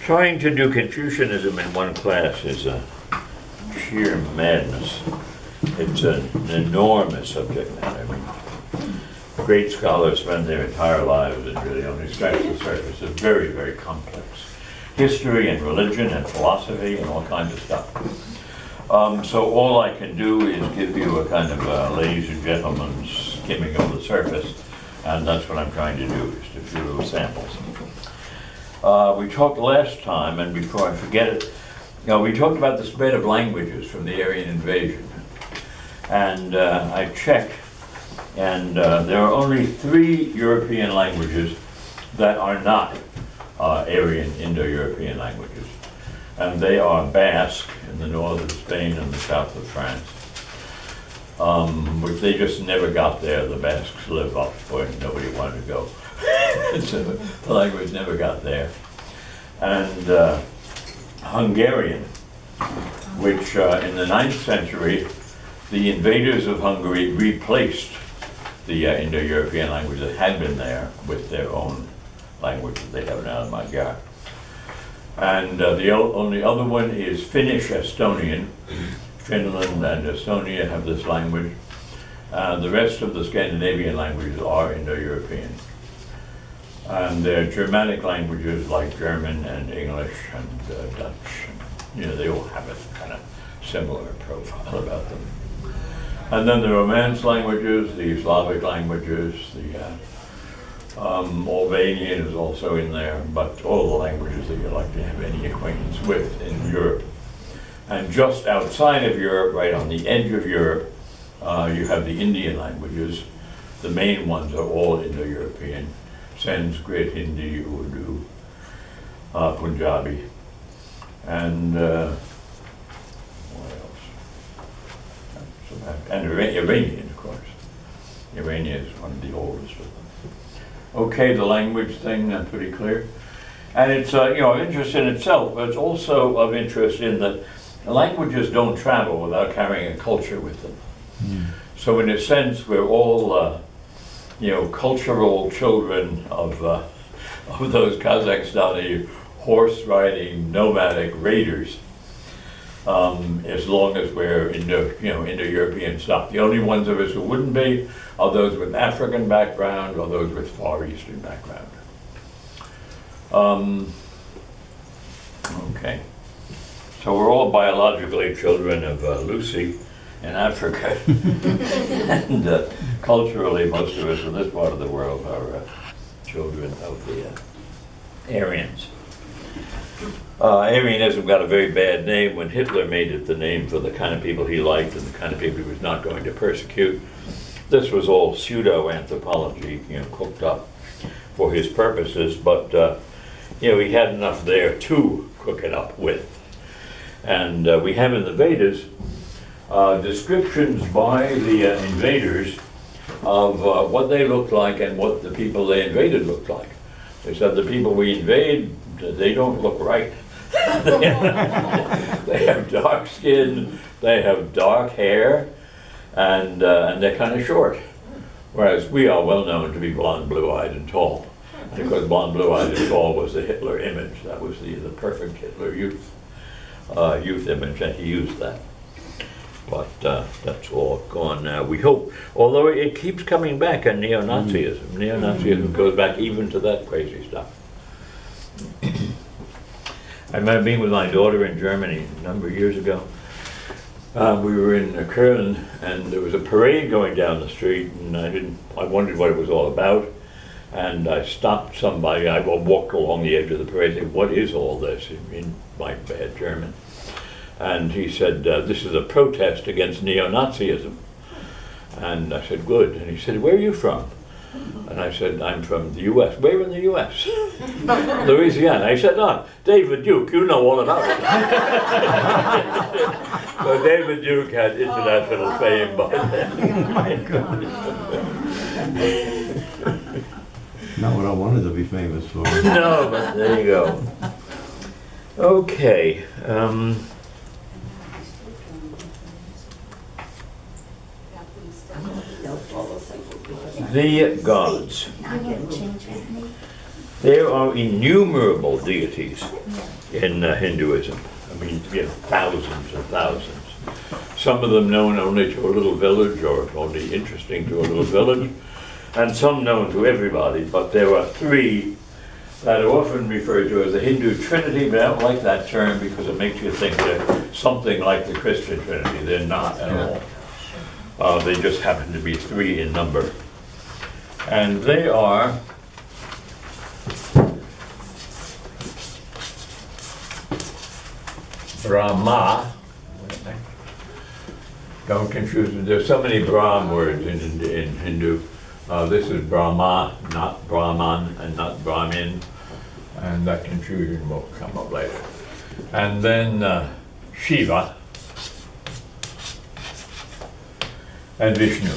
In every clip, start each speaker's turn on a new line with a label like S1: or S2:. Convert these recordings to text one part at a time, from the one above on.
S1: Trying to do Confucianism in one class is a sheer madness. It's an enormous subject matter. I mean, great scholars spend their entire lives and really only scratch the surface. It's very, very complex. History and religion and philosophy and all kinds of stuff. So all I can do is give you a kind of ladies and gentlemen skimming of the surface, and that's what I'm trying to do, just a few little samples. We talked last time, and before I forget it, we talked about the spread of languages from the Aryan invasion. And I checked, and there are only 3 European languages that are not Aryan Indo-European languages. And they are Basque in the north of Spain and the south of France, which they just never got there. The Basques live up where nobody wanted to go. So the language never got there. And Hungarian, which in the 9th century, the invaders of Hungary replaced the Indo-European language that had been there with their own language that they have now, Magyar. And the only other one is Finnish-Estonian. Finland and Estonia have this language. The rest of the Scandinavian languages are Indo-European. And they're Germanic languages like German and English and Dutch. They all have a kind of similar profile about them. And then the Romance languages, the Slavic languages, the Albanian is also in there, but all the languages that you'd like to have any acquaintance with in Europe. And just outside of Europe, right on the edge of Europe, you have the Indian languages. The main ones are all Indo-European: Sanskrit, Hindi, Urdu, Punjabi, and what else? And Iranian, of course. Iranian is one of the oldest of them. Okay, the language thing, pretty clear. And it's of interest in itself, but it's also of interest in that languages don't travel without carrying a culture with them. So in a sense, we're all cultural children of those Kazakhstani horse-riding nomadic raiders, as long as we're Indo-European stuff. The only ones of us who wouldn't be are those with African background or those with Far Eastern background. Okay. So we're all biologically children of Lucy in Africa. And culturally, most of us in this part of the world are children of the Aryans. Aryanism got a very bad name when Hitler made it the name for the kind of people he liked and the kind of people he was not going to persecute. This was all pseudo-anthropology, cooked up for his purposes, but he had enough there to cook it up with. And we have in the Vedas descriptions by the invaders of what they looked like and what the people they invaded looked like. They said the people we invade, they don't look right. They have dark skin, they have dark hair, and they're kind of short. Whereas we are well known to be blonde, blue-eyed, and tall. And of course, blonde, blue-eyed, and tall was the Hitler image. That was the perfect Hitler youth image, and he used that. But that's all gone now, we hope. Although it keeps coming back in neo-Nazism. Neo-Nazism goes back even to that crazy stuff. I remember being with my daughter in Germany a number of years ago. We were in Köln, and there was a parade going down the street, and I wondered what it was all about. And I stopped somebody. I walked along the edge of the parade and said, "What is all this?" in my bad German. And he said, "This is a protest against neo-Nazism." And I said, "Good." And he said, "Where are you from?" And I said, "I'm from the U.S." "Where in the U.S.?" "Louisiana." I said, "No, David Duke, you know all about it." So David Duke had international fame by then.
S2: My God. Not what I wanted to be famous for.
S1: No, but there you go. Okay. The gods. There are innumerable deities in Hinduism. I mean, thousands and thousands. Some of them known only to a little village or only interesting to a little village, and some known to everybody, but there are three that are often referred to as the Hindu Trinity, but I don't like that term because it makes you think they're something like the Christian Trinity. They're not at all. They just happen to be three in number. And they are Brahma. Don't confuse them. There's so many Brahm words in Hindu. This is Brahma, not Brahman, and not Brahmin. And that confusion will come up later. And then Shiva and Vishnu.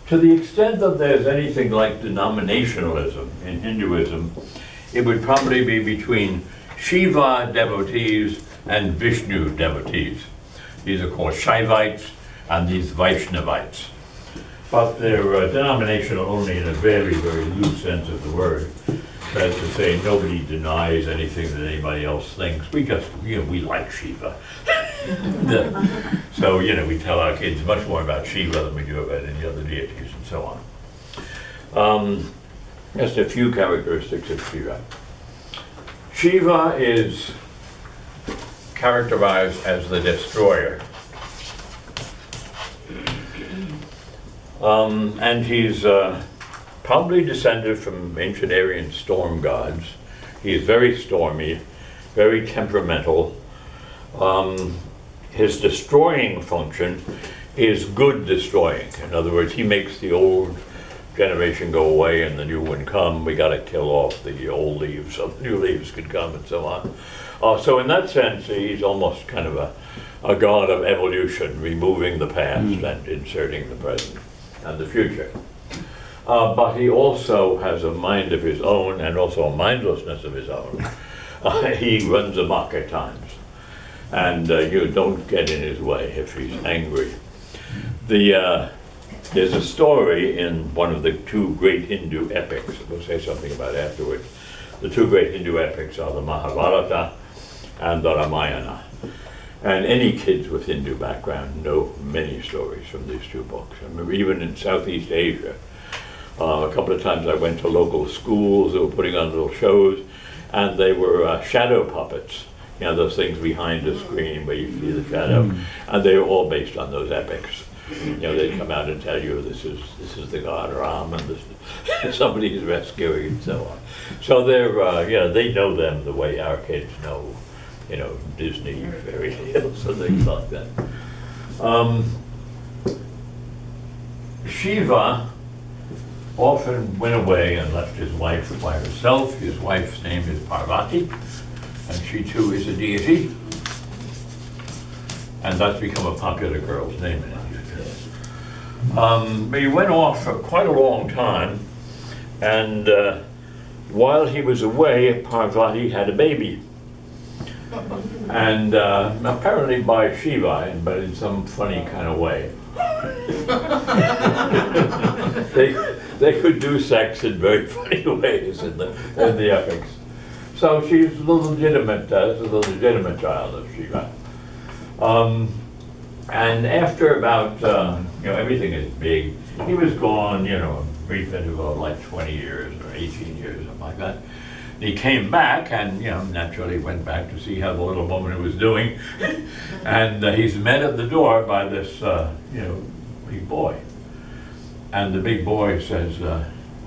S1: To the extent that there's anything like denominationalism in Hinduism, it would probably be between Shiva devotees and Vishnu devotees. These are called Shaivites and these Vaishnavites. But they're denominational only in a very, very loose sense of the word. That is to say, nobody denies anything that anybody else thinks. We just, we like Shiva. So, we tell our kids much more about Shiva than we do about any other deities and so on. Just a few characteristics of Shiva. Shiva is characterized as the destroyer. And he's probably descended from ancient Aryan storm gods. He is very stormy, very temperamental. His destroying function is good destroying. In other words, he makes the old generation go away and the new one come. We got to kill off the old leaves so the new leaves could come and so on. So in that sense, he's almost kind of a god of evolution, removing the past and inserting the present and the future. But he also has a mind of his own and also a mindlessness of his own. He runs amok at times. And you don't get in his way if he's angry. There's a story in one of the two great Hindu epics, we'll say something about afterwards. The two great Hindu epics are the Mahabharata and the Ramayana. And any kids with Hindu background know many stories from these two books. I remember even in Southeast Asia, a couple of times I went to local schools that were putting on little shows, and they were shadow puppets. Those things behind the screen where you see the shadow, and they were all based on those epics. They'd come out and tell you this is the god Ram, and this is somebody is rescuing, and so on. So they're they know them the way our kids know, Disney fairy tales and things like that. Shiva often went away and left his wife by herself. His wife's name is Parvati, and she too is a deity. And that's become a popular girl's name in India. But he went off for quite a long time, and while he was away, Parvati had a baby. And apparently by Shiva, but in some funny kind of way. They could do sex in very funny ways in the epics. So she's the legitimate child of Shiva. And after about, everything is big, he was gone, a brief interval of like 20 years or 18 years, something like that. He came back and, naturally went back to see how the little woman was doing. And he's met at the door by this, big boy. And the big boy says,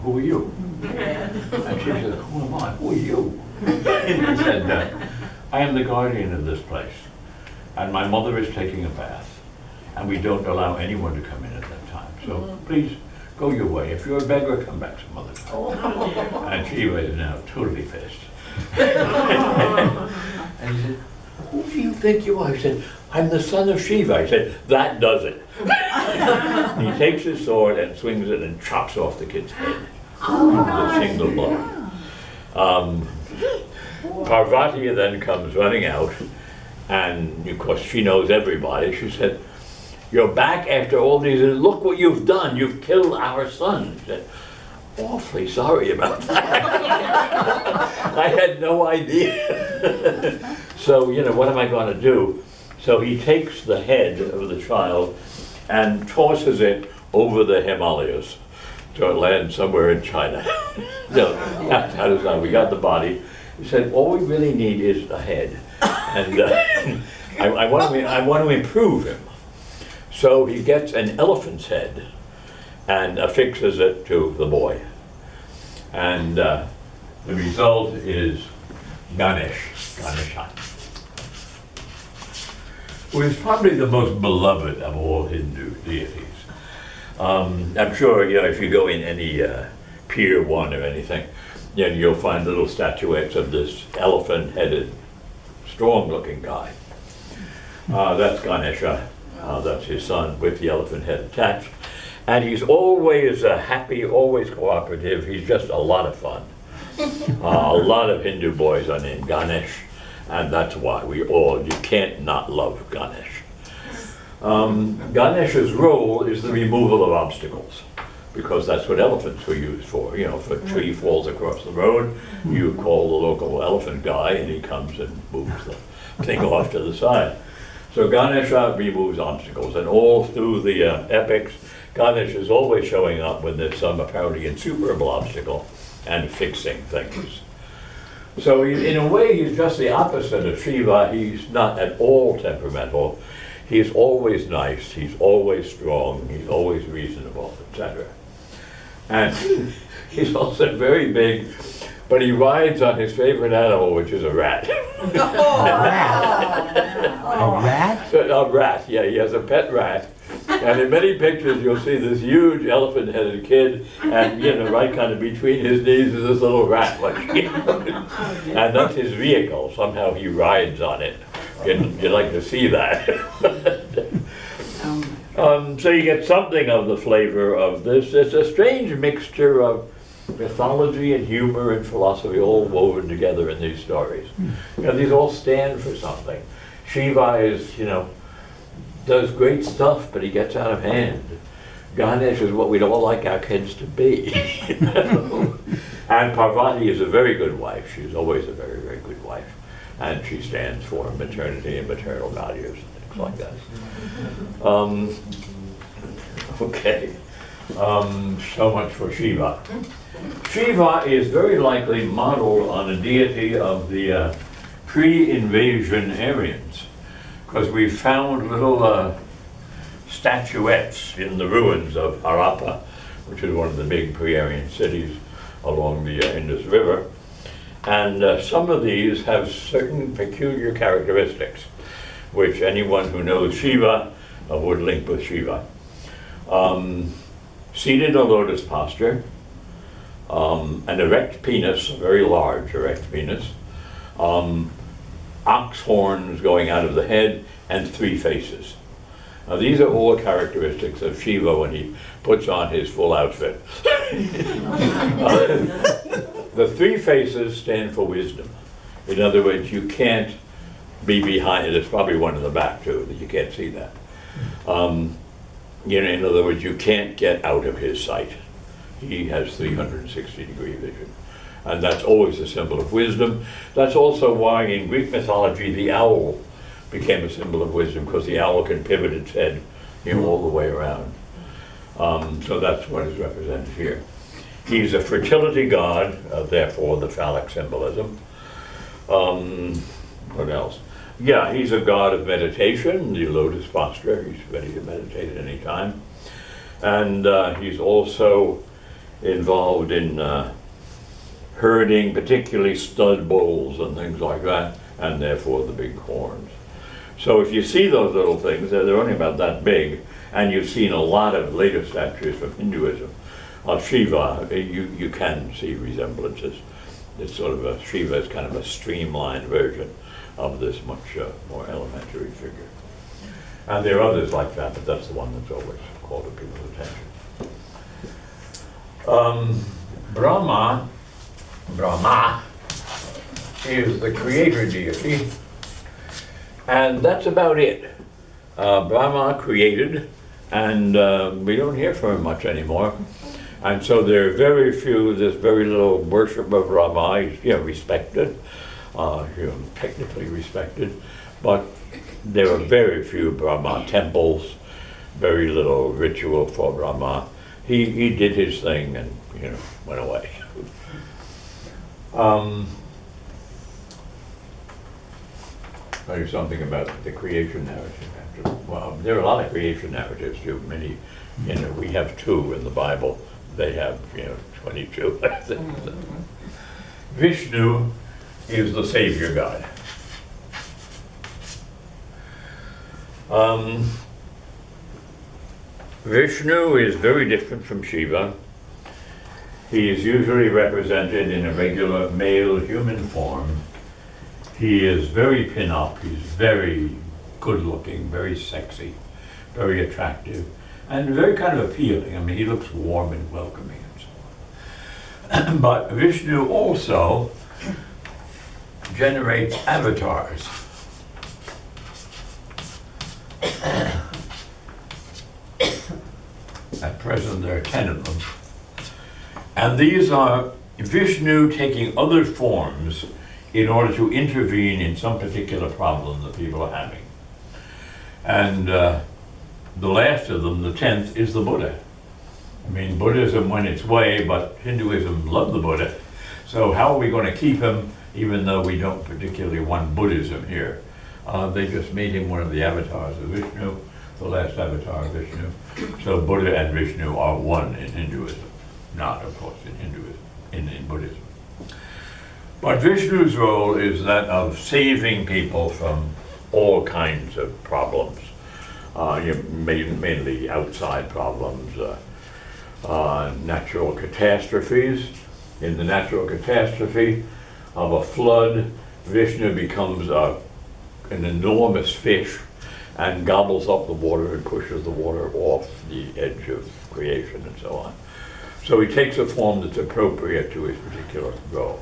S1: who are you? And she says, who am I? Who are you? And he said, I am the guardian of this place. And my mother is taking a bath. And we don't allow anyone to come in at that time. So please go your way. If you're a beggar, come back some other time. And Shiva is now totally pissed. And he said, who do you think you are? He said, I'm the son of Shiva. I said, that does it. And he takes his sword and swings it and chops off the kid's head with a single blow. Parvati then comes running out, and of course she knows everybody. She said, you're back after all these, and look what you've done, you've killed our son. He said, awfully sorry about that. I had no idea. So, what am I going to do? So he takes the head of the child and tosses it over the Himalayas to land somewhere in China. So how does that? We got the body. He said, all we really need is a head. And I want to improve him. So he gets an elephant's head and affixes it to the boy. And the result is Ganesha, who is probably the most beloved of all Hindu deities. I'm sure, if you go in any Pier 1 or anything, you'll find little statuettes of this elephant-headed, strong-looking guy. That's Ganesha. That's his son with the elephant head attached. And he's always happy, always cooperative. He's just a lot of fun. A lot of Hindu boys are named Ganesh, and that's why you can't not love Ganesh. Ganesha's role is the removal of obstacles, because that's what elephants were used for. If a tree falls across the road, you call the local elephant guy, and he comes and moves the thing off to the side. So Ganesha removes obstacles, and all through the epics, Ganesh is always showing up when there's some apparently insuperable obstacle and fixing things. So in a way, he's just the opposite of Shiva. He's not at all temperamental. He's always nice, he's always strong, he's always reasonable, etc. And he's also very big, but he rides on his favorite animal, which is a rat.
S2: A rat?
S1: A rat, yeah, he has a pet rat. And in many pictures, you'll see this huge elephant-headed kid, and right kind of between his knees is this little rat, and that's his vehicle. Somehow he rides on it. You'd like to see that. So you get something of the flavor of this. It's a strange mixture of mythology and humor and philosophy all woven together in these stories. These all stand for something. Shiva is, does great stuff, but he gets out of hand. Ganesh is what we'd all like our kids to be. And Parvati is a very good wife. She's always a very, very good wife. And she stands for maternity and maternal values and things like that. Okay. So much for Shiva. Shiva is very likely modeled on a deity of the pre-invasion Aryans, because we found little statuettes in the ruins of Harappa, which is one of the big pre-Aryan cities along the Indus River. And some of these have certain peculiar characteristics, which anyone who knows Shiva would link with Shiva. Seated in a lotus posture, an erect penis, a very large erect penis, ox horns going out of the head, and 3 faces. Now these are all characteristics of Shiva when he puts on his full outfit. The 3 faces stand for wisdom. In other words, you can't be behind it. There's probably one in the back too, that you can't see that. In other words, you can't get out of his sight. He has 360-degree vision. And that's always a symbol of wisdom. That's also why in Greek mythology the owl became a symbol of wisdom, because the owl can pivot its head all the way around. So that's what is represented here. He's a fertility god, therefore the phallic symbolism. What else? Yeah, he's a god of meditation, the lotus posture. He's ready to meditate at any time. And he's also involved in herding, particularly stud bulls and things like that, and therefore the big horns. So if you see those little things, they're only about that big, and you've seen a lot of later statues from Hinduism of Shiva, you can see resemblances. It's sort of Shiva is kind of a streamlined version of this much more elementary figure. And there are others like that, but that's the one that's always called to people's attention. Brahma is the creator deity, and that's about it. Brahma created, and we don't hear from him much anymore. And so there are very few, there's very little worship of Brahma. He's, respected, technically respected, but there are very few Brahma temples, very little ritual for Brahma. He did his thing and, went away. Tell you something about the creation narrative. Well, there are a lot of creation narratives too. Many, we have 2 in the Bible. They have, 22, I think. Vishnu is the savior god. Vishnu is very different from Shiva. He is usually represented in a regular male human form. He is very pin-up. He's very good-looking, very sexy, very attractive, and very kind of appealing. I mean, he looks warm and welcoming and so on. But Vishnu also generates avatars. At present, there are 10 of them. And these are Vishnu taking other forms in order to intervene in some particular problem that people are having. And the last of them, the 10th, is the Buddha. I mean, Buddhism went its way, but Hinduism loved the Buddha. So how are we going to keep him, even though we don't particularly want Buddhism here? They just made him one of the avatars of Vishnu, the last avatar of Vishnu. So Buddha and Vishnu are one in Hinduism. Not, of course, in Hinduism, in Buddhism. But Vishnu's role is that of saving people from all kinds of problems, mainly outside problems, natural catastrophes. In the natural catastrophe of a flood, Vishnu becomes an enormous fish and gobbles up the water and pushes the water off the edge of creation and so on. So he takes a form that's appropriate to his particular role.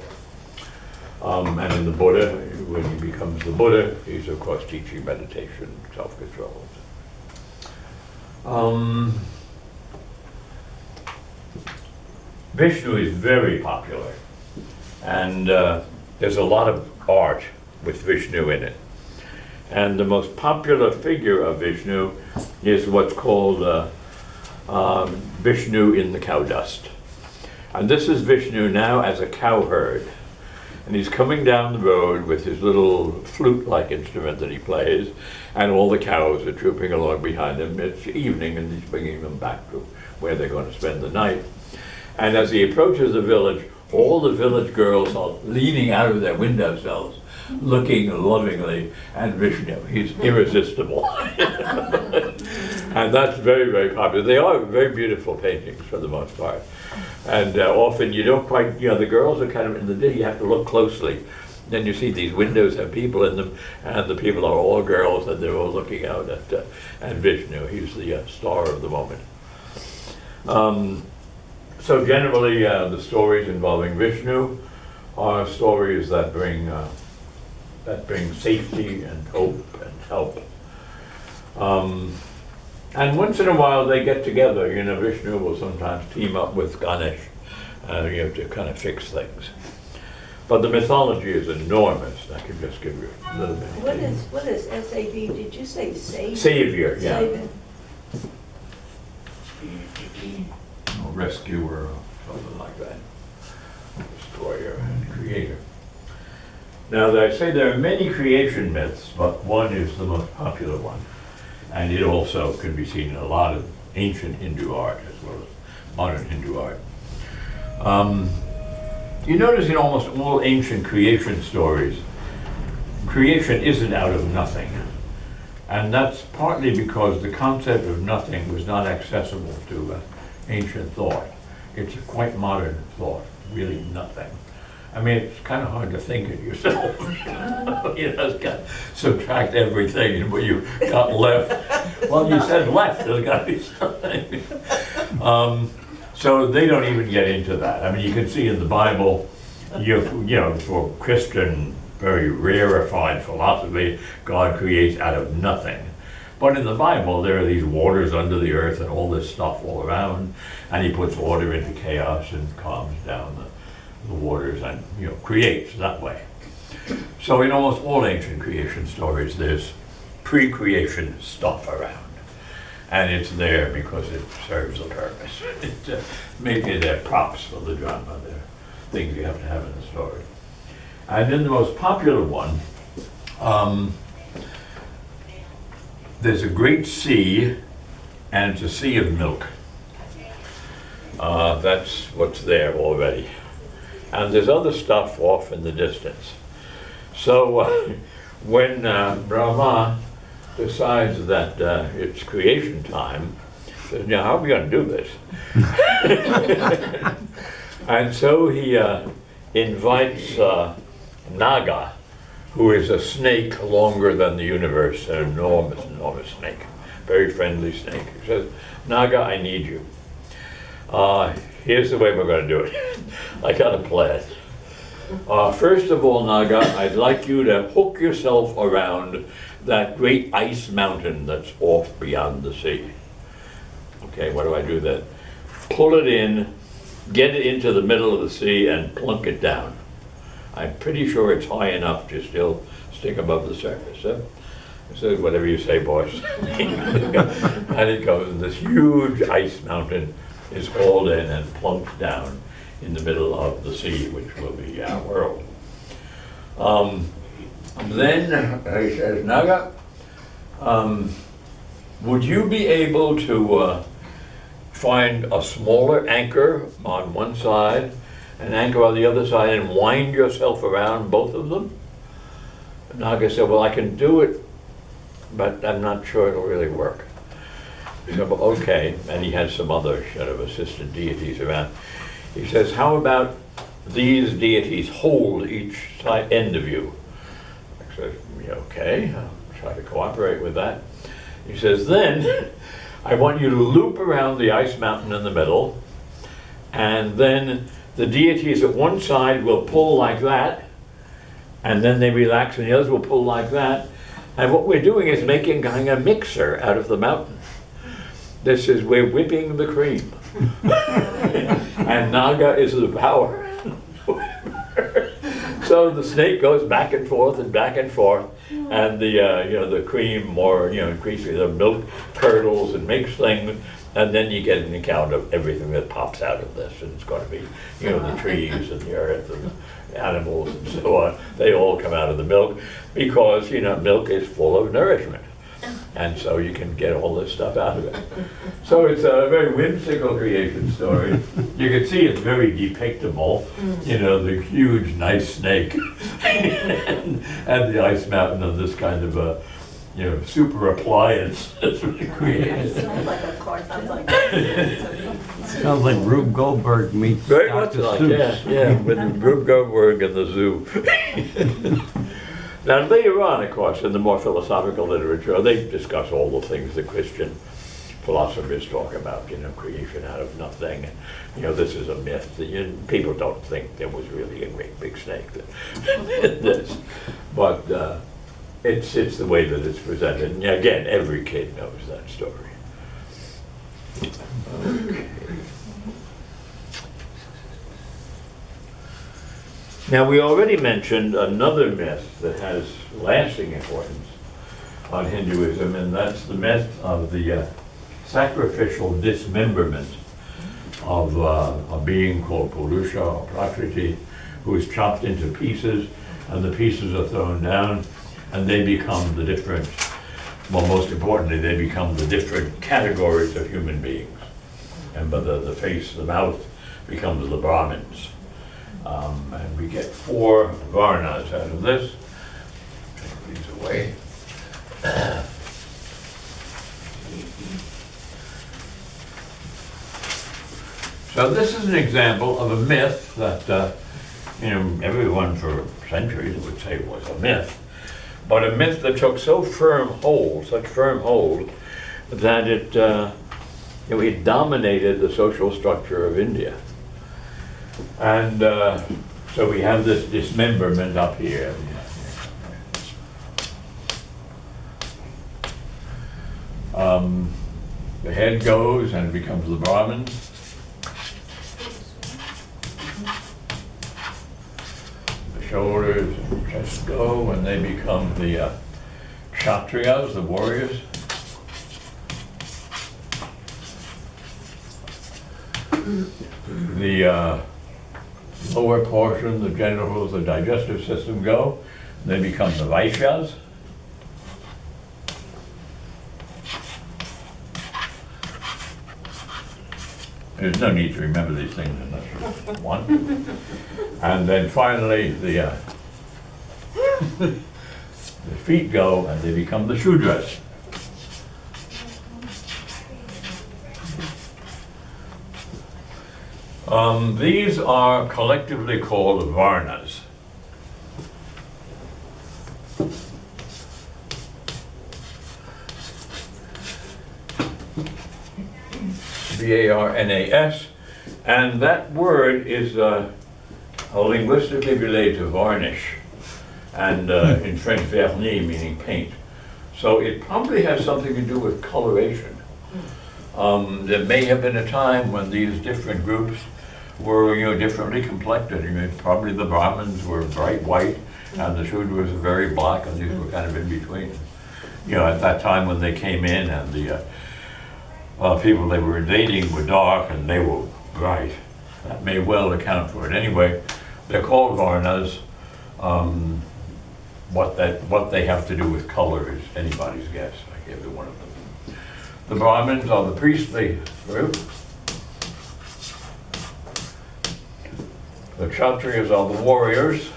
S1: And in the Buddha, when he becomes the Buddha, he's of course teaching meditation, self-control. Vishnu is very popular, and there's a lot of art with Vishnu in it. And the most popular figure of Vishnu is what's called Vishnu in the cow dust. And this is Vishnu now as a cowherd. And he's coming down the road with his little flute-like instrument that he plays, and all the cows are trooping along behind him. It's evening, and he's bringing them back to where they're going to spend the night. And as he approaches the village, all the village girls are leaning out of their windowsills, looking lovingly at Vishnu. He's irresistible. And that's very, very popular. They are very beautiful paintings for the most part. And often you don't quite, the girls are kind of in the day, you have to look closely. Then you see these windows have people in them, and the people are all girls, and they're all looking out at Vishnu. He's the star of the moment. So generally, the stories involving Vishnu are stories that bring safety and hope and help. And once in a while they get together. Vishnu will sometimes team up with Ganesh, to kind of fix things. But the mythology is enormous. I could just give you a little bit.
S3: What is S-A-V? Did you say savior?
S1: Savior, yeah.
S3: Savior.
S1: Or rescuer, or something like that. Destroyer and creator. Now, I say there are many creation myths, but one is the most popular one. And it also can be seen in a lot of ancient Hindu art as well as modern Hindu art. You notice in almost all ancient creation stories, creation isn't out of nothing. And that's partly because the concept of nothing was not accessible to ancient thought. It's a quite modern thought, really nothing. I mean, it's kind of hard to think of yourself. It's got to subtract everything, and what you got left. Well, you said left, there's got to be something. So they don't even get into that. I mean, you can see in the Bible, for Christian, very rarefied philosophy, God creates out of nothing. But in the Bible, there are these waters under the earth and all this stuff all around, and he puts order into chaos and calms down the waters and, you know, creates that way. So in almost all ancient creation stories, there's pre-creation stuff around. And it's there because it serves a purpose. Maybe they're props for the drama. They're things you have to have in the story. And then the most popular one, there's a great sea, and it's a sea of milk. That's what's there already. And there's other stuff off in the distance. So when Brahma decides that it's creation time, says, now how are we going to do this? And so he invites Naga, who is a snake longer than the universe, an enormous, enormous snake, very friendly snake. He says, Naga, I need you. Here's the way we're going to do it. I got a plan. First of all, Naga, I'd like you to hook yourself around that great ice mountain that's off beyond the sea. Okay, what do I do then? Pull it in, get it into the middle of the sea, and plunk it down. I'm pretty sure it's high enough to still stick above the surface. I said, whatever you say, boss. And it goes, and this huge ice mountain is hauled in and plunked down in the middle of the sea, which will be our world. Then he says, Naga, would you be able to find a smaller anchor on one side, an anchor on the other side, and wind yourself around both of them? Naga said, well, I can do it, but I'm not sure it'll really work. He said, well, okay, and he had some other sort of assistant deities around. He says, how about these deities hold each side end of you? I said, yeah, okay, I'll try to cooperate with that. He says, then I want you to loop around the ice mountain in the middle, and then the deities at one side will pull like that, and then they relax, and the others will pull like that. And what we're doing is making kind of a mixer out of the mountain. This is, we're whipping the cream. And Naga is the power. So the snake goes back and forth, and the the cream more increasingly, the milk curdles and makes things, and then you get an account of everything that pops out of this, and it's going to be the trees and the earth and the animals and so on. They all come out of the milk because milk is full of nourishment. And so you can get all this stuff out of it. So it's a very whimsical creation story. You can see it's very depictable, the huge, nice snake and the ice mountain of this kind of a, super appliance that's really created.
S3: Sounds like a cartoon.
S2: Sounds like Rube Goldberg meets
S1: Very much
S2: Dr.
S1: like,
S2: Seuss.
S1: yeah, with Rube Goldberg in the zoo. Now later on, of course, in the more philosophical literature, they discuss all the things that Christian philosophers talk about, creation out of nothing. And, this is a myth. That people don't think there was really a great big snake that did this. But it's the way that it's presented. And again, every kid knows that story. Okay. Now, we already mentioned another myth that has lasting importance on Hinduism, and that's the myth of the sacrificial dismemberment of a being called Purusha or Prakriti, who is chopped into pieces, and the pieces are thrown down, and they become the different, well, most importantly, they become the different categories of human beings. And by the face, the mouth becomes the Brahmins. And we get 4 varnas out of this. Take these away. So this is an example of a myth that everyone for centuries would say was a myth, but a myth that took such firm hold, that it dominated the social structure of India. And so we have this dismemberment up here. head goes and becomes the Brahmin. The shoulders and chest go and they become the Kshatriyas, the warriors. The lower portion, the genitals, the digestive system go. They become the Vaishyas. There's no need to remember these things unless you want. And then finally, the feet go and they become the Shudras. These are collectively called Varnas. Varnas, and that word is linguistically related to varnish, and in French vernis meaning paint. So it probably has something to do with coloration. There may have been a time when these different groups were, differently complected. Probably the Brahmins were bright white, and the Shudras were very black, and these were kind of in between. At that time when they came in, and the people they were invading were dark and they were bright. That may well account for it. Anyway, they're called Varnas. What they have to do with color is anybody's guess, like every one of them. The Brahmins are the priestly group. The Kshatriyas are the warriors.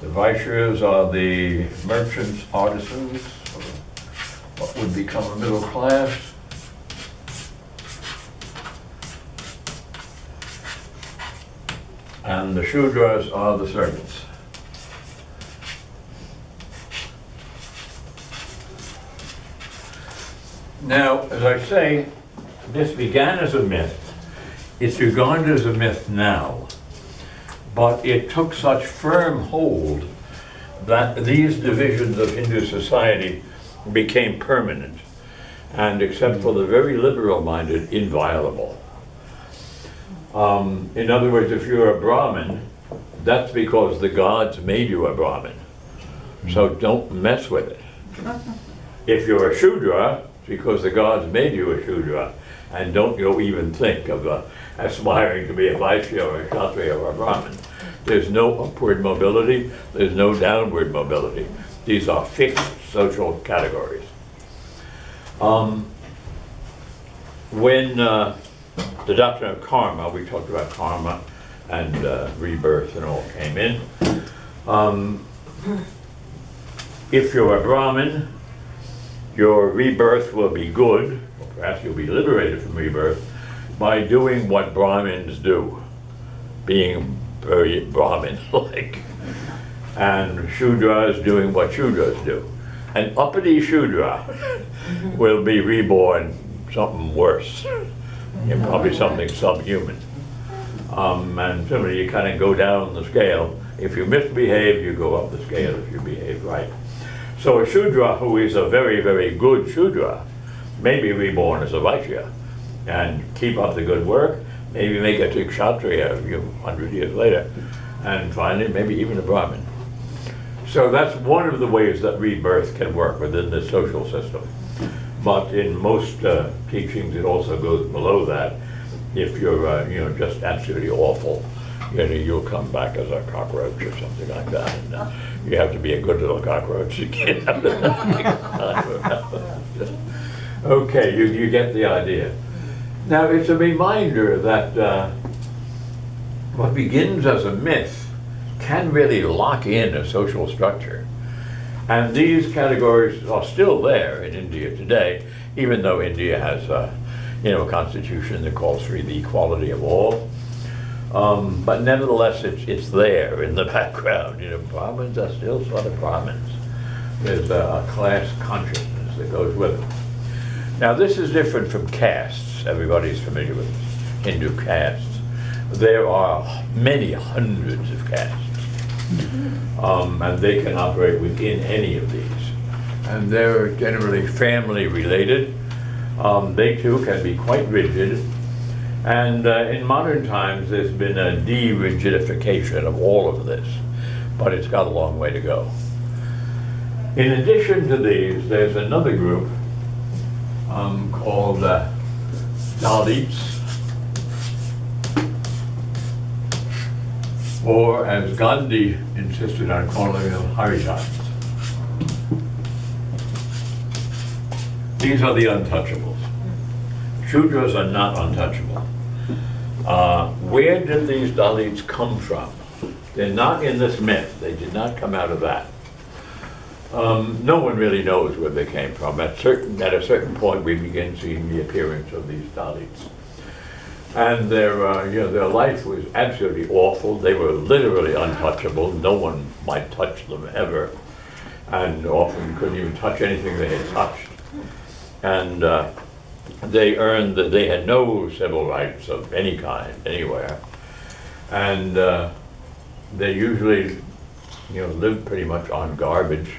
S1: The Vaishyas are the merchants, artisans, what would become a middle class. And the Shudras are the servants. Now, as I say, this began as a myth. It's regarded as a myth now, but it took such firm hold that these divisions of Hindu society became permanent, and except for the very liberal-minded, inviolable. In other words, if you're a Brahmin, that's because the gods made you a Brahmin. So don't mess with it. If you're a Shudra, it's because the gods made you a Shudra, and don't you even think of aspiring to be a Vaishya or a Kshatriya or a Brahmin. There's no upward mobility, there's no downward mobility. These are fixed social categories. When the doctrine of karma, we talked about karma and rebirth and all came in. If you're a Brahmin, your rebirth will be good, or perhaps you'll be liberated from rebirth, by doing what Brahmins do, being very Brahmin-like. And Shudras doing what Shudras do. An uppity Shudra will be reborn something worse, and probably something subhuman. And similarly, you kind of go down the scale. If you misbehave, you go up the scale if you behave right. So a Shudra who is a very, very good Shudra may be reborn as a Vaishya and keep up the good work, maybe make it to Kshatriya a few 100 years later, and finally maybe even a Brahmin. So that's one of the ways that rebirth can work within the social system. But in most teachings, it also goes below that. If you're, just absolutely awful, you'll come back as a cockroach or something like that. And you have to be a good little cockroach to get out of that. Okay, you get the idea. Now, it's a reminder that what begins as a myth can really lock in a social structure. And these categories are still there in India today, even though India has a constitution that calls for the equality of all. But nevertheless, it's there in the background. Brahmins are still sort of Brahmins. There's a class consciousness that goes with them. Now, this is different from castes. Everybody's familiar with Hindu castes. There are many hundreds of castes. And they can operate within any of these. and they're generally family related. They too can be quite rigid. And in modern times, there's been a de-rigidification of all of this, but it's got a long way to go. In addition to these, there's another group called Dalits, or as Gandhi insisted on calling them, Harijans. These are the untouchables. Shudras are not untouchable. Where did these Dalits come from? They're not in this myth. They did not come out of that. No one really knows where they came from. At a certain point, we begin seeing the appearance of these Dalits. And their life was absolutely awful. They were literally untouchable. No one might touch them ever, and often couldn't even touch anything they had touched. And they had no civil rights of any kind anywhere, and they usually, lived pretty much on garbage,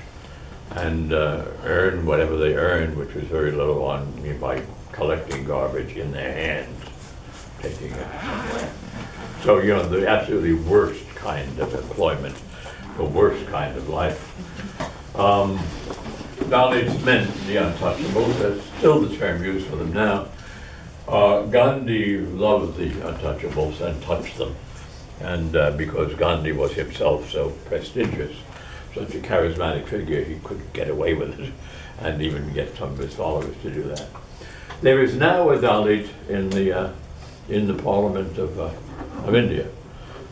S1: and earned whatever they earned, which was very little, by collecting garbage in their hands, taking it somewhere. So the absolutely worst kind of employment, the worst kind of life. Dalits meant the untouchables. That's still the term used for them now. Gandhi loved the untouchables and touched them. And because Gandhi was himself so prestigious, such a charismatic figure, he could get away with it and even get some of his followers to do that. There is now a Dalit in the Parliament of India.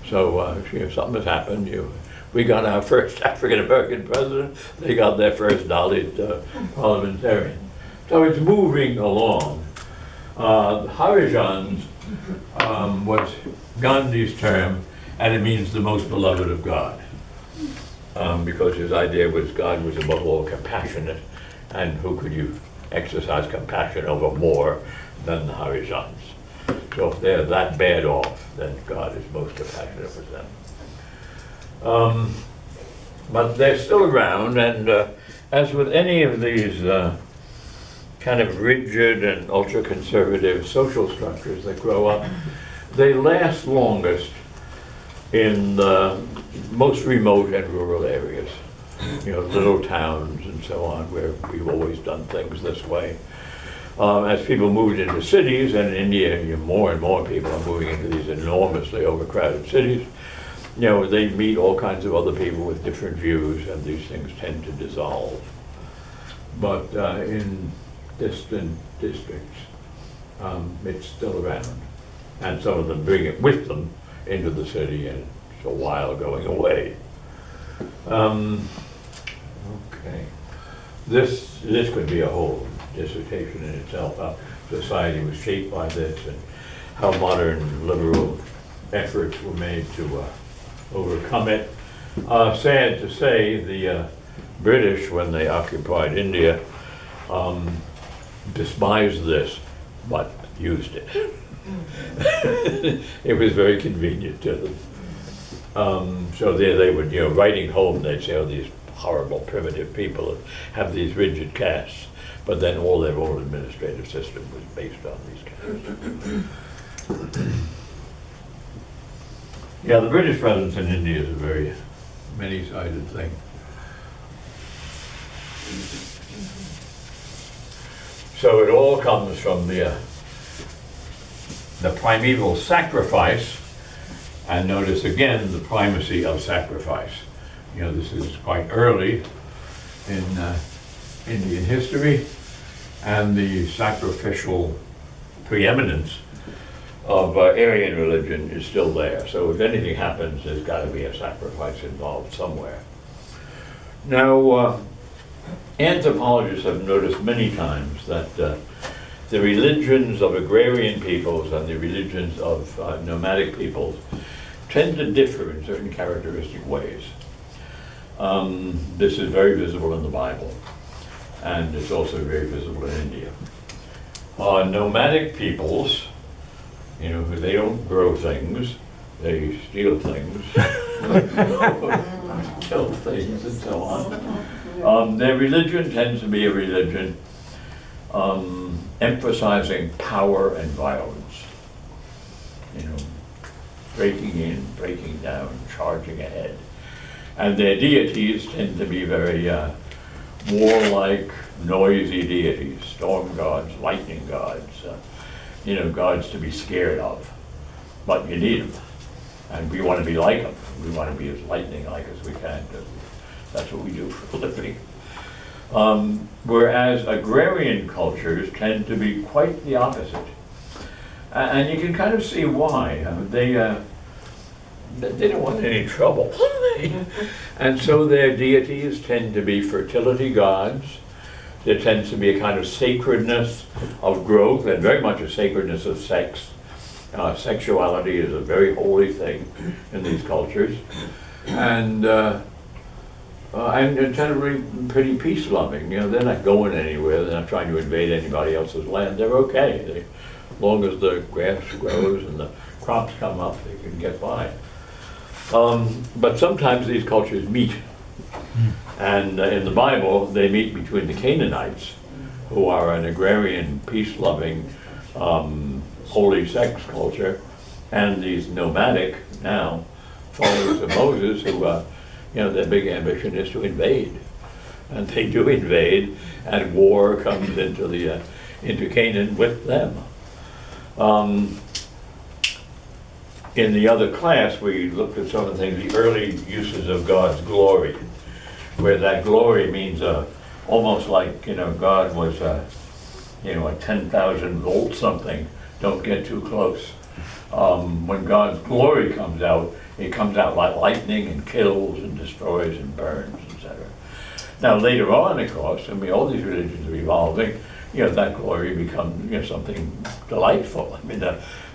S1: So if something has happened, we got our first African-American president, they got their first Dalit parliamentarian. So it's moving along. Harijans was Gandhi's term, and it means the most beloved of God. Because his idea was God was above all compassionate, and who could you exercise compassion over more than the Harijans? So if they're that bad off, then God is most compassionate with them. But they're still around, and as with any of these kind of rigid and ultra-conservative social structures that grow up, they last longest in the most remote and rural areas, little towns and so on, where we've always done things this way. As people moved into cities, and in India, more and more people are moving into these enormously overcrowded cities, they meet all kinds of other people with different views, and these things tend to dissolve. But in distant districts, it's still around. And some of them bring it with them into the city, and it's a while going away. Okay. This could be a whole dissertation in itself, how society was shaped by this, and how modern liberal efforts were made to overcome it. Sad to say, the British, when they occupied India, despised this, but used it. It was very convenient to them. So they would, writing home, they'd say, these horrible primitive people have these rigid castes, but then all their whole administrative system was based on these castes. Yeah, the British presence in India is a very many-sided thing. So it all comes from the primeval sacrifice, and notice again the primacy of sacrifice. This is quite early in Indian history, and the sacrificial preeminence of Aryan religion is still there. So if anything happens, there's got to be a sacrifice involved somewhere. Now, anthropologists have noticed many times that the religions of agrarian peoples and the religions of nomadic peoples tend to differ in certain characteristic ways. This is very visible in the Bible, and it's also very visible in India. Nomadic peoples, they don't grow things, they steal things, kill things, and so on. Their religion tends to be a religion emphasizing power and violence. You know, breaking in, breaking down, charging ahead. And their deities tend to be very warlike, noisy deities, storm gods, lightning gods, you know, gods to be scared of. But you need them. And we want to be like them. We want to be as lightning-like as we can. That's what we do for a living. Whereas agrarian cultures tend to be quite the opposite. And you can kind of see why. They don't want any trouble. And so their deities tend to be fertility gods. There tends to be a kind of sacredness of growth and very much a sacredness of sex. Sexuality is a very holy thing in these cultures. And generally pretty peace-loving. You know, they're not going anywhere. They're not trying to invade anybody else's land. They're okay. As long as the grass grows and the crops come up, they can get by. But sometimes these cultures meet. And in the Bible, they meet between the Canaanites, who are an agrarian, peace-loving, holy sex culture, and these nomadic, now, followers of Moses, who, you know, their big ambition is to invade. And they do invade, and war comes into Canaan with them. In the other class, we looked at some of the things, the early uses of God's glory, where that glory means almost like, you know, God was, you know, a 10,000 volt something. Don't get too close. When God's glory comes out, it comes out like lightning and kills and destroys and burns, etc. Now later on, of course, I mean, all these religions are evolving. You know, that glory becomes, you know, something delightful. I mean,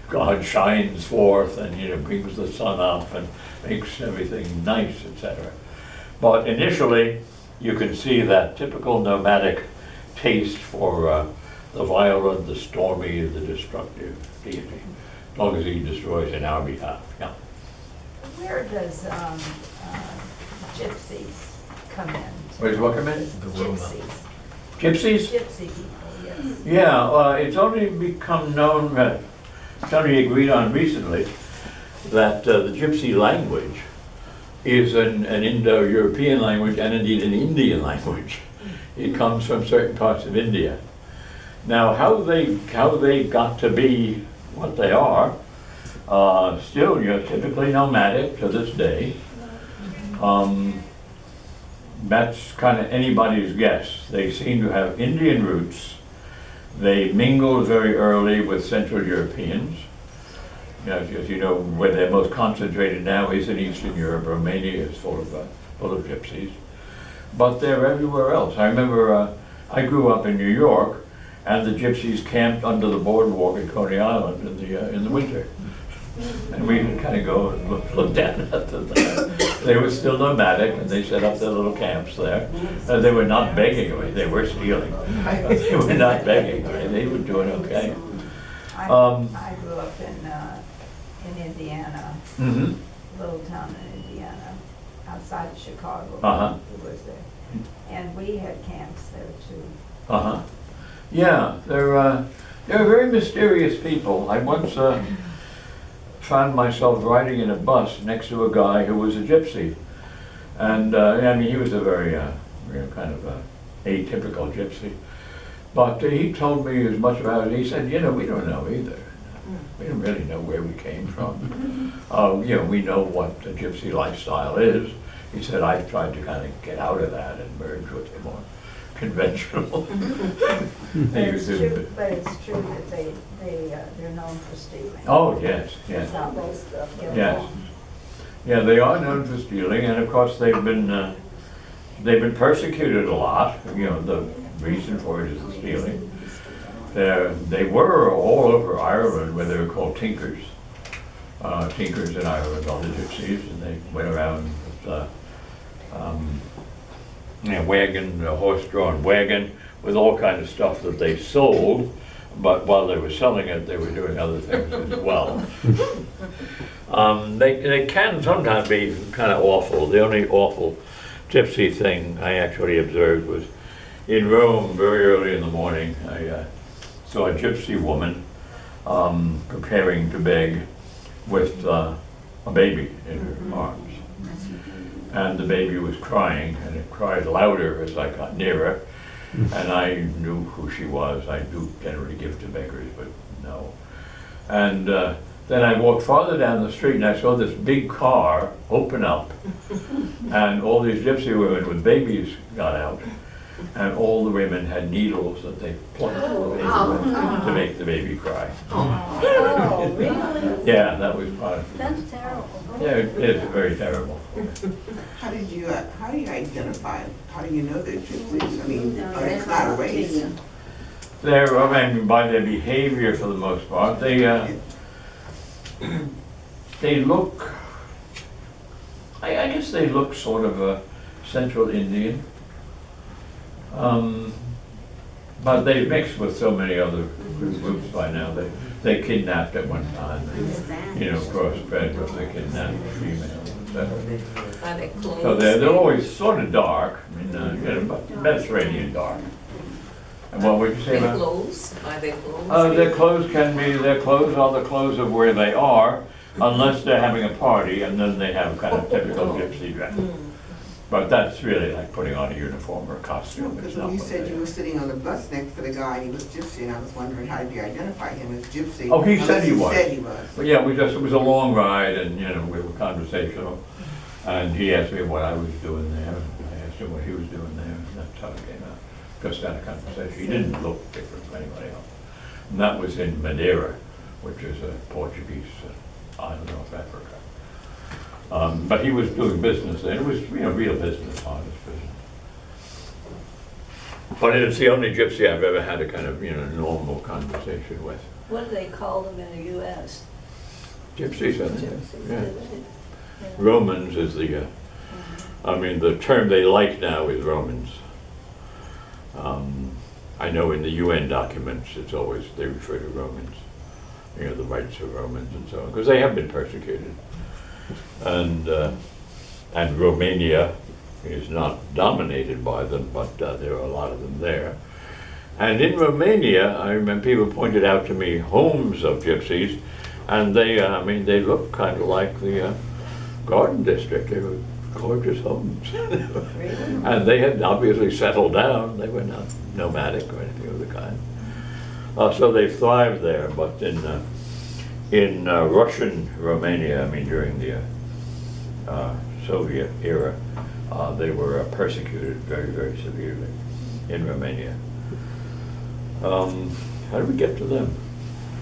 S1: God shines forth and, you know, brings the sun up and makes everything nice, etc. But initially, you can see that typical nomadic taste for the violent, the stormy, the destructive deity, as long as he destroys in our behalf. Yeah.
S3: Where does gypsies come in?
S1: Where does what come in?
S3: Gypsies.
S1: Gypsies?
S3: Gypsy people, yes.
S1: Yeah, it's only become known, it's only agreed on recently, that the Gypsy language is an Indo-European language and indeed an Indian language. It comes from certain parts of India. Now, how they got to be what they are, still, you know, typically nomadic to this day. That's kind of anybody's guess. They seem to have Indian roots. They mingled very early with Central Europeans. You know, as you know, where they're most concentrated now is in Eastern Europe. Romania is full of gypsies. But they're everywhere else. I remember I grew up in New York, and the gypsies camped under the boardwalk at Coney Island in the winter. And we would kind of go and look down at them. They were still nomadic, and they set up their little camps there. They were not begging away, they were stealing. But they were not begging away, they were doing okay.
S3: I grew up in Indiana, little town in Indiana, outside of Chicago. It was there. And we had camps there too.
S1: Yeah, they're very mysterious people. I once found myself riding in a bus next to a guy who was a gypsy. And I mean, he was a very, you know, kind of atypical gypsy. But he told me as much about it. He said, you know, we don't know either. We don't really know where we came from. You know, we know what the gypsy lifestyle is. He said, I tried to kind of get out of that and merge with the more conventional.
S3: But it's true that they're known for stealing.
S1: Oh, yes, yes. Yes. Yeah, they are known for stealing, and of course they've been persecuted a lot. You know, the reason for it is the stealing. They were all over Ireland where they were called tinkers. Tinkers in Ireland, all the gypsies, and they went around with a wagon, a horse-drawn wagon, with all kinds of stuff that they sold, but while they were selling it, they were doing other things as well. They can sometimes be kind of awful. The only awful gypsy thing I actually observed was in Rome very early in the morning. I saw a gypsy woman preparing to beg with a baby in her arms. And the baby was crying, and it cried louder as I got nearer. And I knew who she was. I do generally give to beggars, but no. And then I walked farther down the street and I saw this big car open up, and all these gypsy women with babies got out, and all the women had needles that they plucked the baby with to make the baby cry.
S3: Oh, really?
S1: Yeah, that was part of it.
S3: That's terrible.
S1: Yeah, it is very terrible.
S4: How do you identify them? How do you know they're gypsies? I mean, it's not a race.
S1: They're, I mean, by their behavior for the most part, they look, I guess they look sort of Central Indian. But they mixed with so many other groups by now. They kidnapped at one time, you know, crossbred with the kidnapped females, etc. So they're always sort of dark, I mean, you know, Mediterranean dark. And what would you say about?
S5: Clothes? Are they clothes?
S1: Their clothes their clothes are the clothes of where they are, unless they're having a party, and then they have kind of typical gypsy dress. But that's really like putting on a uniform or a costume.
S4: Because when you said you were sitting on the bus next to the guy and he was gypsy, and I was wondering how did you identify him as gypsy?
S1: Oh, he said he was.
S4: He said he was.
S1: But yeah, it was a long ride, and you know, we were conversational. And he asked me what I was doing there, and I asked him what he was doing there, and that's how it came out. Just had a conversation. He didn't look different from anybody else. And that was in Madeira, which is a Portuguese island off Africa. But he was doing business there. It was, you know, real business, honest business. But it's the only gypsy I've ever had a kind of, you know, normal conversation with.
S5: What do they call them in the US?
S1: Gypsies, I think. Yeah. Romans is the, I mean, the term they like now is Romans. I know in the UN documents, it's always, they refer to Romans, you know, the rights of Romans and so on, because they have been persecuted. And Romania is not dominated by them, but there are a lot of them there. And in Romania, I remember people pointed out to me homes of gypsies, and they, I mean, they look kind of like the Garden District. They were gorgeous homes. And they had obviously settled down. They were not nomadic or anything of the kind. So they've thrived there, but in Russian Romania, I mean during the Soviet era, they were persecuted very, very severely in Romania. How did we get to them?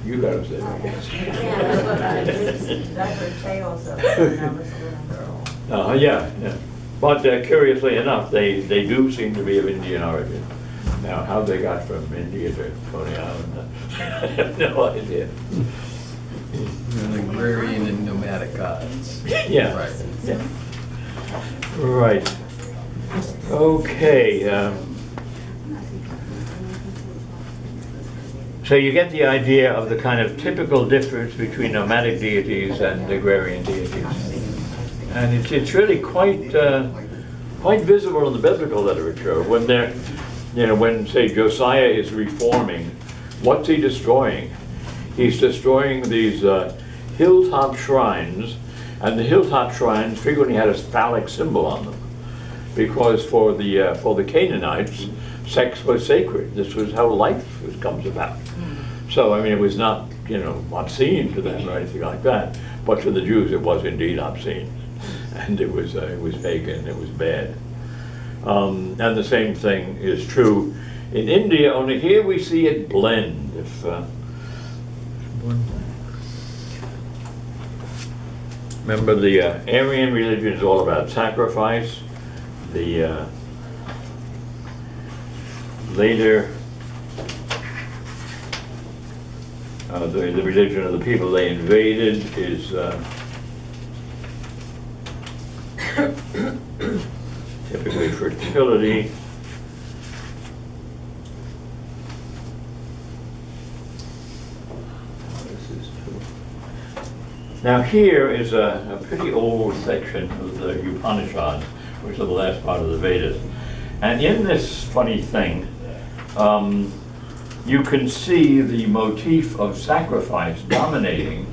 S1: You got us there, I guess.
S3: Yeah, that's what I did. I heard tales of it when I was a little girl.
S1: Yeah. But curiously enough, they do seem to be of Indian origin. Now, how they got from India to Coney Island, I have no idea.
S2: An agrarian and nomadic gods.
S1: Yeah.
S2: Right.
S1: Yeah. Right. Okay. So you get the idea of the kind of typical difference between nomadic deities and agrarian deities. And it's really quite visible in the biblical literature. When they're, you know, when, say, Josiah is reforming, what's he destroying? He's destroying these hilltop shrines, and the hilltop shrines frequently had a phallic symbol on them, because for the Canaanites, sex was sacred. This was how life comes about. So I mean, it was not, you know, obscene to them or anything like that, but to the Jews it was indeed obscene, and it was pagan. It was bad. And the same thing is true in India. Only here we see it blend. Remember, the Aryan religion is all about sacrifice. The later, the religion of the people they invaded is typically fertility. Now here is a pretty old section of the Upanishads, which are the last part of the Vedas. And in this funny thing, you can see the motif of sacrifice dominating,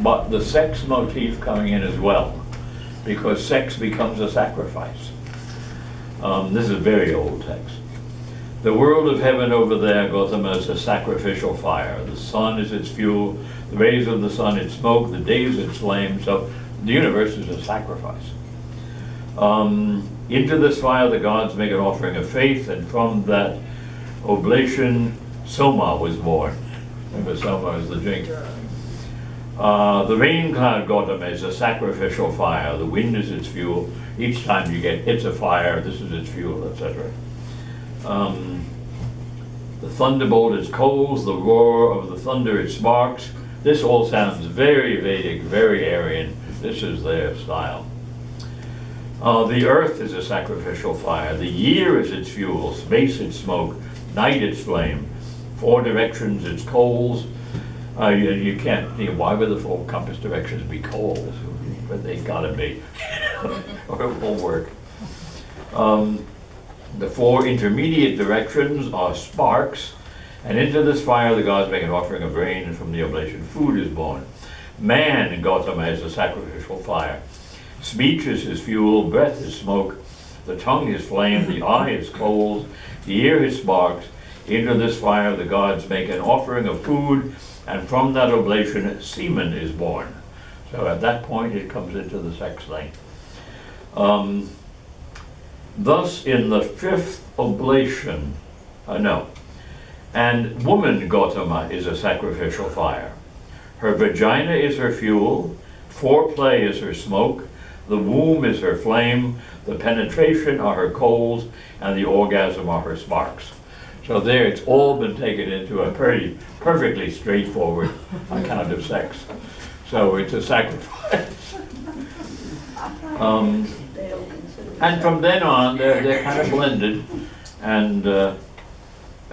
S1: but the sex motif coming in as well, because sex becomes a sacrifice. This is a very old text. The world of heaven over there, Gautama, is a sacrificial fire. The sun is its fuel, the rays of the sun its smoke, the days its flame, so the universe is a sacrifice. Into this fire the gods make an offering of faith, and from that oblation Soma was born. Remember, Soma is the drink. The rain cloud, Gautama, is a sacrificial fire. The wind is its fuel. Each time you get, it's a fire, this is its fuel, etc. The thunderbolt is coals, the roar of the thunder is sparks. This all sounds very Vedic, very Aryan. This is their style. The earth is a sacrificial fire. The year is its fuel, space its smoke, night its flame, four directions its coals. You can't, why would the four compass directions be coals? But they gotta be, or it won't work. The four intermediate directions are sparks, and into this fire the gods make an offering of rain, and from the oblation food is born. Man in Gautama is a sacrificial fire. Speech is his fuel, breath is smoke, the tongue is flame, the eye is coals, the ear is sparks. Into this fire the gods make an offering of food, and from that oblation semen is born. So at that point it comes into the sex thing. Thus in the fifth oblation, and woman Gautama is a sacrificial fire. Her vagina is her fuel, foreplay is her smoke, the womb is her flame, the penetration are her coals, and the orgasm are her sparks. So there it's all been taken into a perfectly straightforward account of sex. So it's a sacrifice. And from then on, they're kind of blended. And I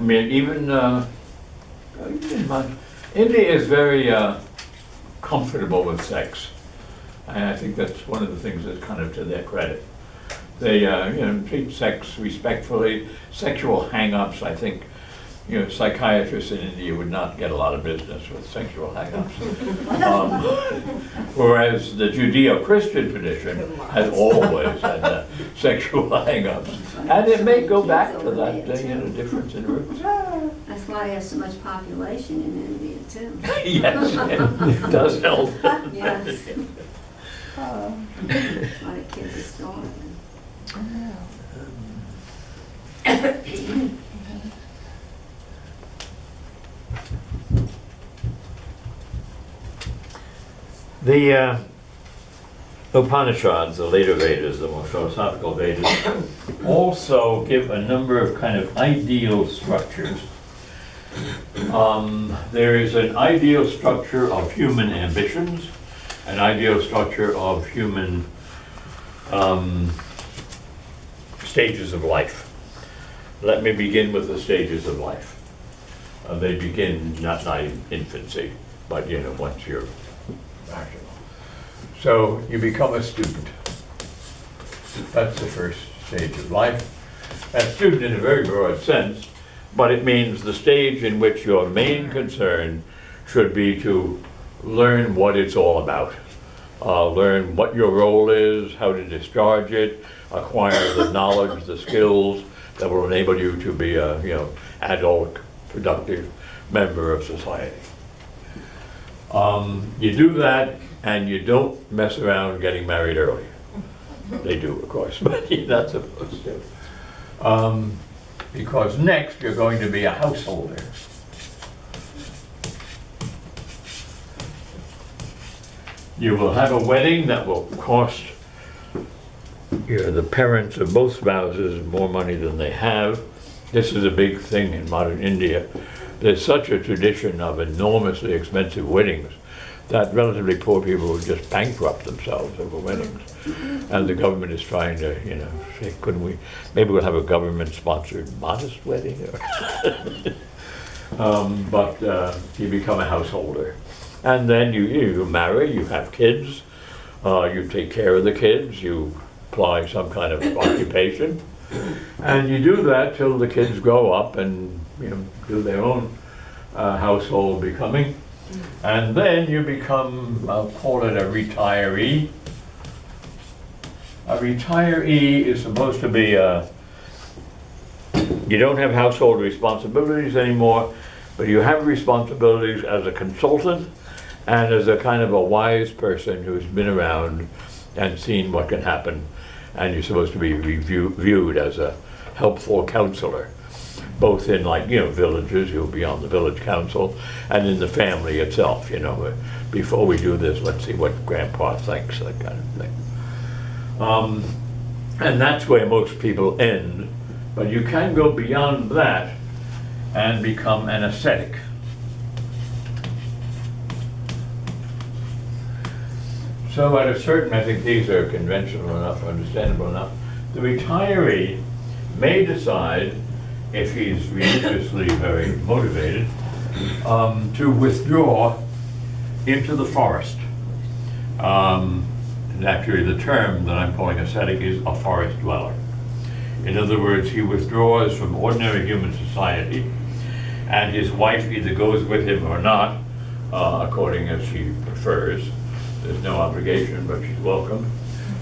S1: mean, even India is very comfortable with sex. And I think that's one of the things that's kind of to their credit. They treat sex respectfully. Sexual hang-ups, I think, psychiatrists in India would not get a lot of business with sexual hang-ups. Whereas the Judeo-Christian tradition has always had sexual hang-ups. And it may go back to that difference in roots.
S6: That's why you have so much population in India too.
S1: Yes, it does help.
S6: Yes. A lot of kids are starving.
S1: The Upanishads, the later Vedas, the more philosophical Vedas, also give a number of kind of ideal structures. There is an ideal structure of human ambitions, an ideal structure of human stages of life. Let me begin with the stages of life. They begin not in infancy, but once you're rational. So you become a student. That's the first stage of life. A student in a very broad sense, but it means the stage in which your main concern should be to learn what it's all about. Learn what your role is, how to discharge it, acquire the knowledge, the skills that will enable you to be a adult, productive member of society. You do that, and you don't mess around getting married early. They do, of course, but you're not supposed to. Because next you're going to be a householder. You will have a wedding that will cost the parents of both spouses more money than they have. This is a big thing in modern India. There's such a tradition of enormously expensive weddings that relatively poor people will just bankrupt themselves over weddings. And the government is trying to, say, maybe we'll have a government-sponsored modest wedding. But you become a householder. And then you marry, you have kids, you take care of the kids, you apply some kind of occupation. And you do that till the kids grow up and, you know, do their own household becoming. And then you become, I'll call it a retiree. A retiree is supposed to be you don't have household responsibilities anymore, but you have responsibilities as a consultant and as a kind of a wise person who's been around and seen what can happen. And you're supposed to be viewed as a helpful counselor, both in, like, you know, villages, you'll be on the village council, and in the family itself, you know. Before we do this, let's see what Grandpa thinks, that kind of thing. And that's where most people end. But you can go beyond that and become an ascetic. So at a certain, I think these are conventional enough, understandable enough, the retiree may decide, if he's religiously very motivated, to withdraw into the forest. And actually the term that I'm calling ascetic is a forest dweller. In other words, he withdraws from ordinary human society, and his wife either goes with him or not, according as she prefers. There's no obligation, but she's welcome.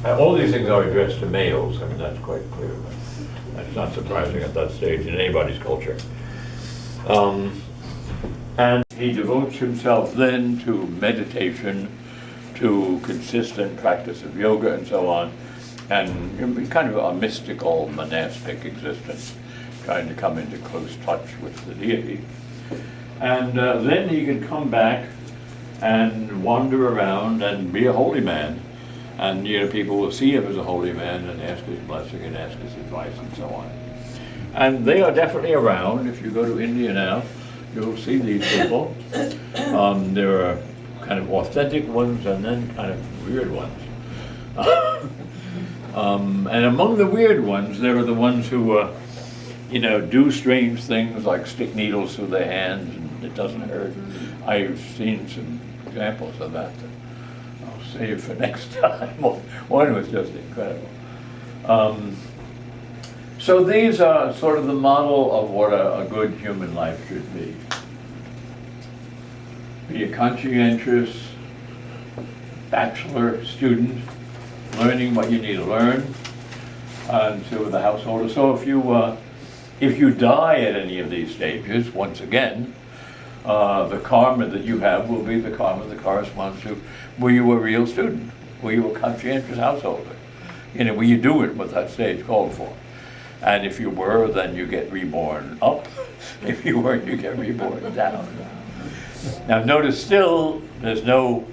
S1: All these things are addressed to males. I mean, that's quite clear. But that's not surprising at that stage in anybody's culture. And he devotes himself then to meditation, to consistent practice of yoga and so on, and kind of a mystical monastic existence, trying to come into close touch with the deity. And then he can come back and wander around and be a holy man. And, you know, people will see him as a holy man and ask his blessing and ask his advice and so on. And they are definitely around. If you go to India now, you'll see these people. There are kind of authentic ones and then kind of weird ones. And among the weird ones, there are the ones who, you know, do strange things like stick needles through their hands and it doesn't hurt. I've seen some examples of that I'll save for next time. One was just incredible. So these are sort of the model of what a good human life should be. Be a conscientious bachelor student, learning what you need to learn, and so with the householder. So if you die at any of these stages, once again, the karma that you have will be the karma that corresponds to were you a real student, were you a conscientious householder, you know, were you doing what that stage called for. And if you were, then you get reborn up. If you weren't, you get reborn down. Now notice still, there's no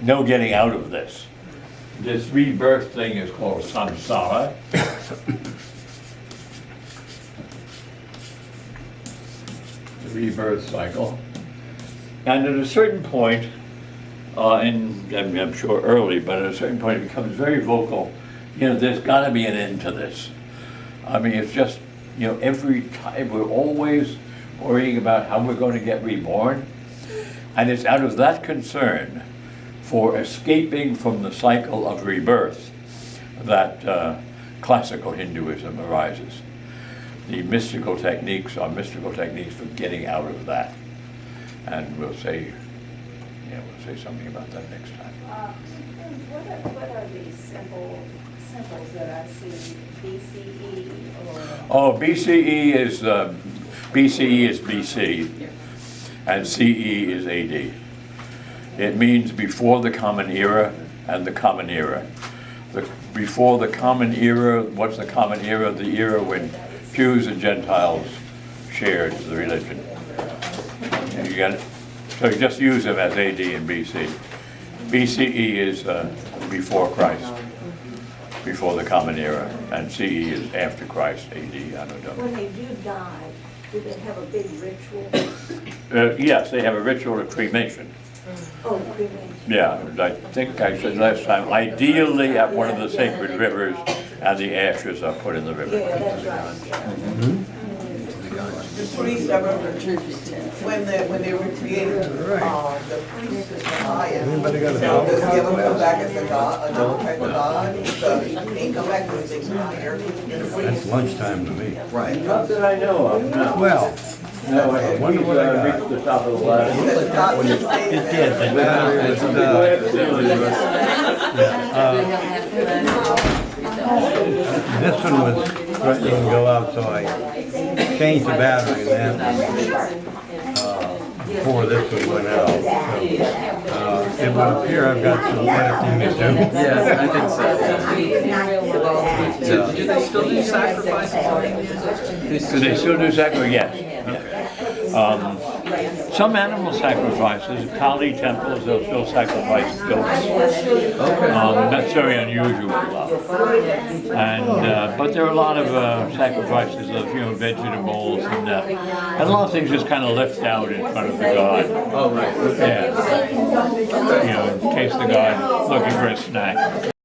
S1: getting out of this. This rebirth thing is called samsara. The rebirth cycle. And at a certain point, I'm sure early, but at a certain point it becomes very vocal, you know, there's got to be an end to this. I mean, it's just, you know, every time we're always worrying about how we're going to get reborn. And it's out of that concern for escaping from the cycle of rebirth that classical Hinduism arises. The mystical techniques are mystical techniques for getting out of that. And we'll say something about that next time.
S6: What are these symbols that I see? BCE or?
S1: Oh, BCE is BC, and CE is AD. It means before the Common Era and the Common Era. Before the Common Era, what's the Common Era? The era when Jews and Gentiles shared the religion. You got it? So you just use them as AD and BC. BCE is before Christ, before the Common Era, and CE is after Christ, AD,
S6: When they do die, do they have a big ritual?
S1: Yes, they have a ritual of cremation.
S6: Oh, cremation.
S1: Yeah, I think I said last time, ideally at one of the sacred rivers, and the ashes are put in the river.
S6: Yeah, that's right.
S4: The priests ever, when they were created, the
S2: Anybody got a
S4: So
S2: dog?
S4: just give them, come back as a dog, a dog type of dog, so he can't come back with 6 years.
S2: That's lunchtime to me.
S4: Right.
S1: Not that I know of, no.
S2: Well,
S1: No, I think
S2: wonder
S1: he's
S2: what I got.
S1: reached the top of the ladder.
S4: The dog just stays
S2: it
S4: there.
S2: did, the battery was,
S1: Go ahead, Silly.
S2: this one was threatening to go out, so I changed the battery and then, before this one went out. So, it would appear I've got some editing to do.
S7: Yeah, I think so. So, do they still do sacrifices?
S1: Do they still do sacrifice? Yes. Some animal sacrifices, Kali temples, they'll still sacrifice goats.
S7: Okay.
S1: That's very unusual. And but there are a lot of sacrifices of vegetables and a lot of things just kind of left out in front of the god.
S7: Oh, right. Okay.
S1: Yeah. In case the god looking for a snack.